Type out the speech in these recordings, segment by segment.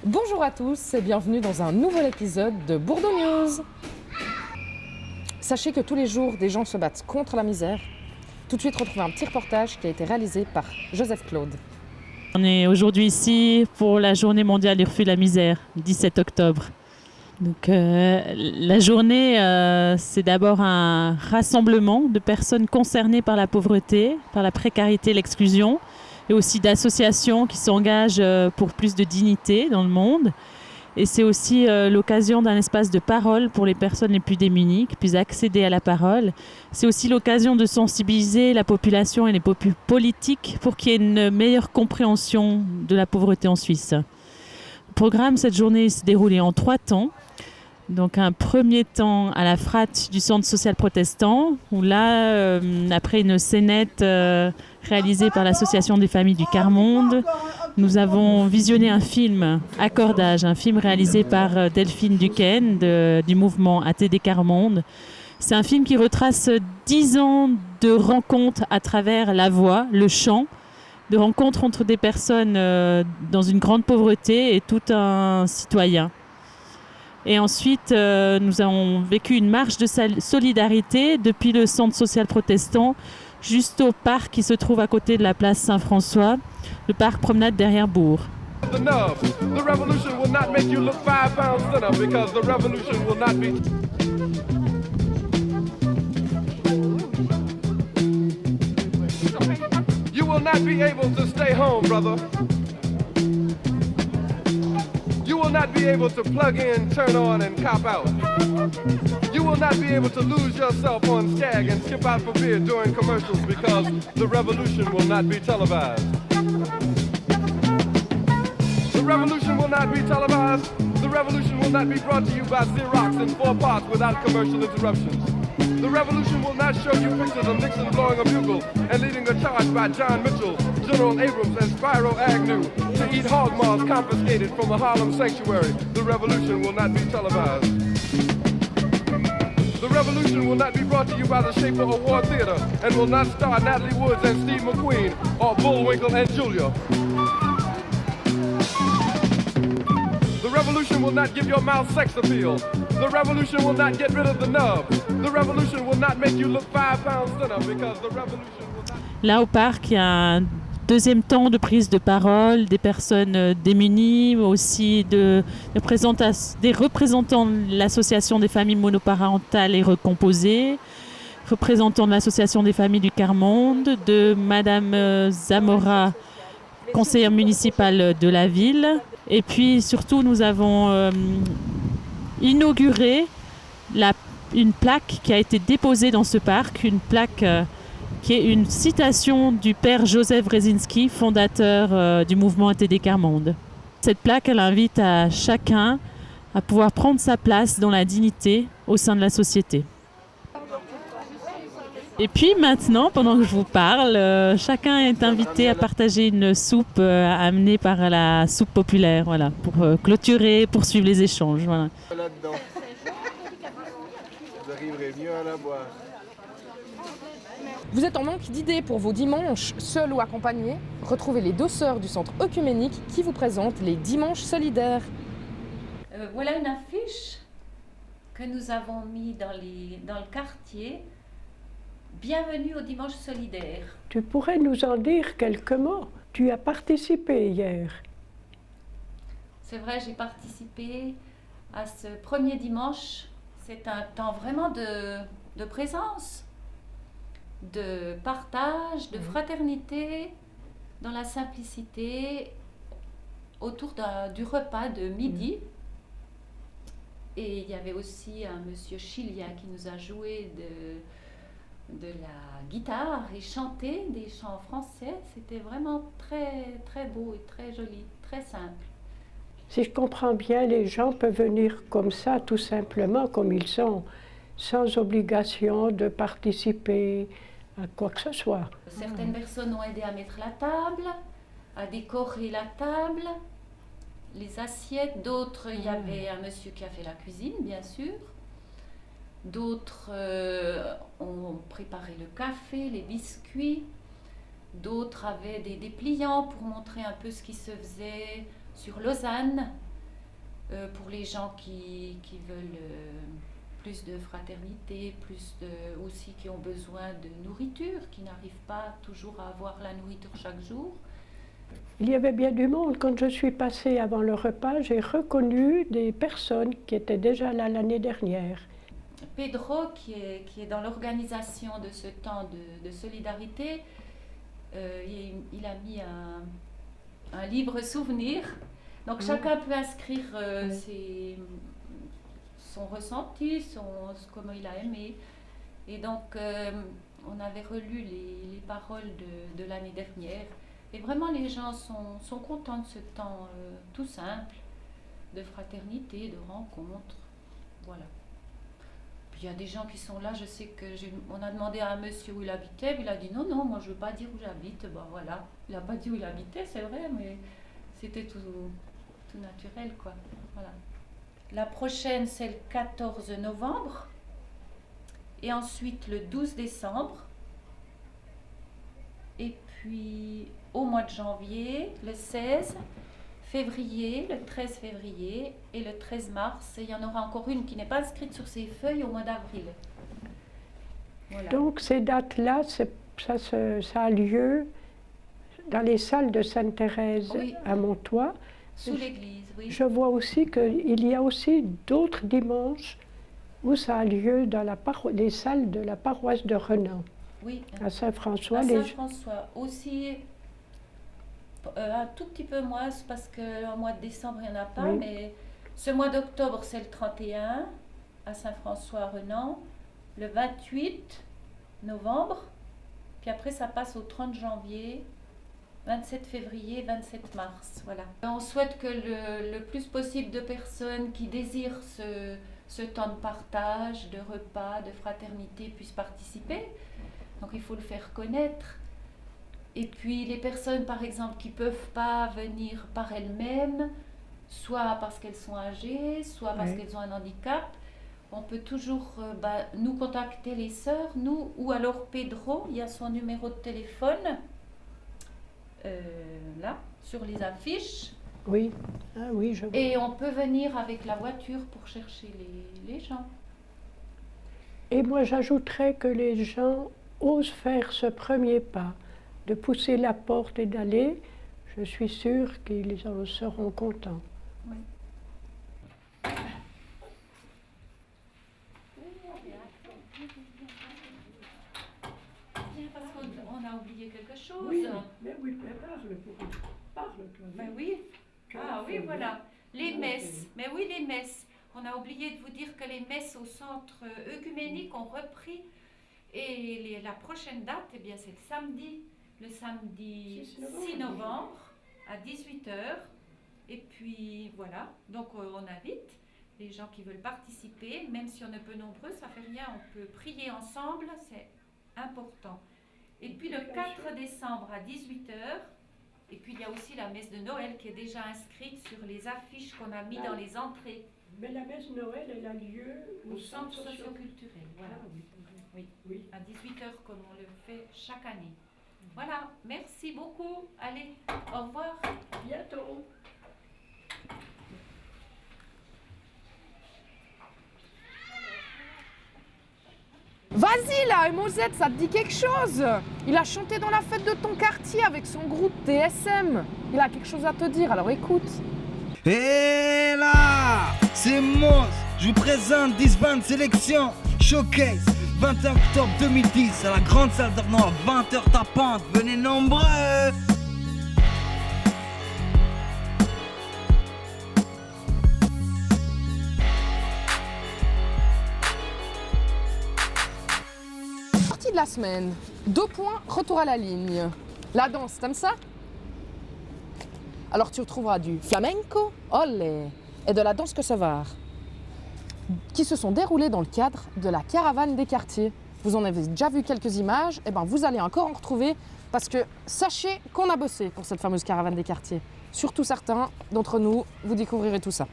Bonjour à tous et bienvenue dans un nouvel épisode de Bourdeaux News. Sachez que tous les jours, des gens se battent contre la misère. Tout de suite, retrouvez un petit reportage qui a été réalisé par Joseph Claude. On est aujourd'hui ici pour la journée mondiale du refus de la misère, 17 octobre. Donc, la journée, c'est d'abord un rassemblement de personnes concernées par la pauvreté, par la précarité, l'exclusion, et aussi d'associations qui s'engagent pour plus de dignité dans le monde. Et c'est aussi l'occasion d'un espace de parole pour les personnes les plus démunies, qui puissent accéder à la parole. C'est aussi l'occasion de sensibiliser la population et les politiques pour qu'il y ait une meilleure compréhension de la pauvreté en Suisse. Le programme, cette journée, s'est déroulé en 3 temps. Donc un premier temps à la frate du Centre social protestant, où là, après une scénette réalisée par l'Association des familles du quart-monde, nous avons visionné un film, Accordage, un film réalisé par Delphine Duquesne du mouvement ATD Quart-monde. C'est un film qui retrace 10 ans de rencontres à travers la voix, le chant, de rencontres entre des personnes dans une grande pauvreté et tout un citoyen. Et ensuite, nous avons vécu une marche de solidarité depuis le Centre social protestant juste au parc qui se trouve à côté de la place Saint-François, le parc Promenade derrière Bourg. You will not be able to stay home, brother. You will not be able to plug in, turn on, and cop out. You will not be able to lose yourself on Skag and skip out for beer during commercials because the revolution will not be televised. The revolution will not be televised. The revolution will not be brought to you by Xerox in 4 parts without commercial interruptions. The revolution will not show you pictures of Nixon blowing a bugle and leading a charge by John Mitchell, General Abrams, and Spyro Agnew to eat hog maws confiscated from a Harlem sanctuary. The revolution will not be televised. The revolution will not be brought to you by the Schaefer Award Theater and will not star Natalie Woods and Steve McQueen or Bullwinkle and Julia. The revolution will not give your mouth sex appeal. The revolution will not get rid of the nub. The revolution will not make you look 5 pounds thinner because the revolution will not... Là, au parc, il y a un deuxième temps de prise de parole des personnes démunies, mais aussi des représentants de l'Association des familles monoparentales et recomposées, représentants de l'Association des familles du quart-monde, de Madame Zamora, conseillère municipale de la ville. Et puis surtout, nous avons inauguré une plaque qui a été déposée dans ce parc, une plaque qui est une citation du père Joseph Brzezinski, fondateur du mouvement ATD Quart-monde. Cette plaque, elle invite à chacun à pouvoir prendre sa place dans la dignité au sein de la société. Et puis maintenant, pendant que je vous parle, chacun est invité à partager une soupe amenée par la soupe populaire, voilà, pour clôturer, poursuivre les échanges. Voilà. Là-dedans. Vous arriverez mieux à la boire. Vous êtes en manque d'idées pour vos dimanches, seuls ou accompagnés? Retrouvez les 2 sœurs du centre œcuménique qui vous présentent les dimanches solidaires. Voilà une affiche que nous avons mise dans le quartier. Bienvenue au dimanche solidaire. Tu pourrais nous en dire quelques mots? Tu as participé hier. C'est vrai, j'ai participé à ce premier dimanche. C'est un temps vraiment de présence, de partage, de fraternité, dans la simplicité, autour du repas de midi. Et il y avait aussi un monsieur Chilia qui nous a joué de la guitare et chanté des chants français. C'était vraiment très, très beau et très joli, très simple. Si je comprends bien, les gens peuvent venir comme ça, tout simplement, comme ils sont, sans obligation de participer à quoi que ce soit. Certaines personnes ont aidé à mettre la table, à décorer la table, les assiettes. D'autres, il y avait un monsieur qui a fait la cuisine, bien sûr. D'autres ont préparé le café, les biscuits. D'autres avaient des dépliants pour montrer un peu ce qui se faisait sur Lausanne, pour les gens qui veulent plus de fraternité, aussi qui ont besoin de nourriture, qui n'arrivent pas toujours à avoir la nourriture chaque jour. Il y avait bien du monde. Quand je suis passée avant le repas, j'ai reconnu des personnes qui étaient déjà là l'année dernière. Pedro, qui est dans l'organisation de ce temps de solidarité, il a mis un livre souvenir. Donc chacun peut inscrire son ressenti, comment il a aimé. Et donc on avait relu les paroles de l'année dernière. Et vraiment les gens sont contents de ce temps tout simple, de fraternité, de rencontre. Voilà. Il y a des gens qui sont là, je sais on a demandé à un monsieur où il habitait, puis il a dit non, moi je veux pas dire où j'habite. Ben voilà, il n'a pas dit où il habitait, c'est vrai, mais c'était tout naturel, quoi. Voilà. La prochaine, c'est le 14 novembre, et ensuite le 12 décembre, et puis au mois de janvier, le 16 février, le 13 février et le 13 mars. Et il y en aura encore une qui n'est pas inscrite sur ces feuilles au mois d'avril. Voilà. Donc ces dates-là, ça a lieu dans les salles de Sainte-Thérèse à Montois. Sous l'église, oui. Je vois aussi qu'il y a aussi d'autres dimanches où ça a lieu dans les salles de la paroisse de Renan. Oui. À Saint-François. À Saint-François aussi. Un tout petit peu moins, parce qu'en mois de décembre, il n'y en a pas, mais ce mois d'octobre, c'est le 31 à Saint-François-Renan, le 28 novembre, puis après ça passe au 30 janvier, 27 février, 27 mars. Voilà. On souhaite que le plus possible de personnes qui désirent ce temps de partage, de repas, de fraternité puissent participer. Donc il faut le faire connaître. Et puis les personnes, par exemple, qui ne peuvent pas venir par elles-mêmes, soit parce qu'elles sont âgées, soit parce qu'elles ont un handicap, on peut toujours nous contacter, les sœurs, nous, ou alors Pedro, il y a son numéro de téléphone, là, sur les affiches. Oui, oui, je vois. Et on peut venir avec la voiture pour chercher les gens. Et moi, j'ajouterais que les gens osent faire ce premier pas, de pousser la porte et d'aller. Je suis sûre qu'ils en seront contents. Oui. Parce qu'on a oublié quelque chose. Oui, mais parle, toi. Ben oui. Ah oui, voilà. Les messes. Mais oui, les messes. On a oublié de vous dire que les messes au centre œcuménique ont repris. Et la prochaine date, eh bien, c'est le samedi 6 novembre à 18h. Et puis voilà, donc on invite les gens qui veulent participer, même si on est peu nombreux, ça fait rien, on peut prier ensemble, c'est important. Et puis le 4 décembre à 18h, et puis il y a aussi la messe de Noël qui est déjà inscrite sur les affiches qu'on a mis dans les entrées. Mais la messe de Noël, elle a lieu au centre socioculturel. Voilà. Ah, oui, à 18h comme on le fait chaque année. Voilà, merci beaucoup. Allez, au revoir. À bientôt. Vas-y là, Mosette, ça te dit quelque chose? Il a chanté dans la fête de ton quartier avec son groupe TSM. Il a quelque chose à te dire, alors écoute. Et là, c'est Mos. Je vous présente 10-20 sélection Showcase 21 octobre 2010 à la grande salle d'Ornans, 20h tapante. Venez nombreux. Sortie de la semaine. 2 points, retour à la ligne. La danse, t'aimes ça? Alors tu retrouveras du flamenco, olé, et de la danse kosovare, qui se sont déroulées dans le cadre de la caravane des quartiers. Vous en avez déjà vu quelques images, et ben vous allez encore en retrouver, parce que sachez qu'on a bossé pour cette fameuse caravane des quartiers. Surtout certains d'entre nous, vous découvrirez tout ça.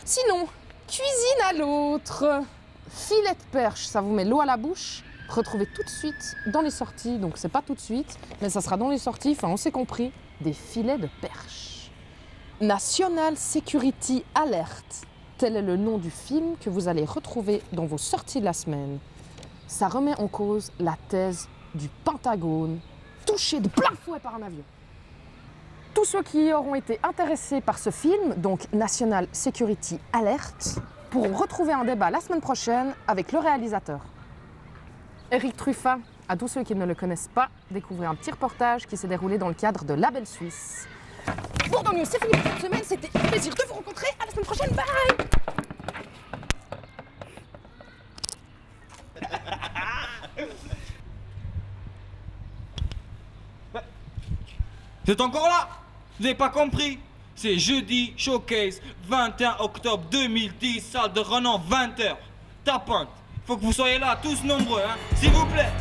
Sinon, cuisine à l'autre. Filet de perche, ça vous met l'eau à la bouche. retrouver tout de suite dans les sorties, donc c'est pas tout de suite, mais ça sera dans les sorties, enfin on s'est compris, des filets de perche. National Security Alert, tel est le nom du film que vous allez retrouver dans vos sorties de la semaine. Ça remet en cause la thèse du Pentagone, touché de plein fouet par un avion. Tous ceux qui auront été intéressés par ce film, donc National Security Alert, pourront retrouver un débat la semaine prochaine avec le réalisateur. Éric Truffat, à tous ceux qui ne le connaissent pas, découvrez un petit reportage qui s'est déroulé dans le cadre de Label Suisse. Bon, donc c'est fini pour cette semaine, c'était un plaisir de vous rencontrer, à la semaine prochaine, bye! Vous êtes encore là? Vous n'avez pas compris? C'est jeudi, showcase, 21 octobre 2010, salle de Renan, 20h. Tapante. Faut que vous soyez là, tous nombreux, hein, s'il vous plaît.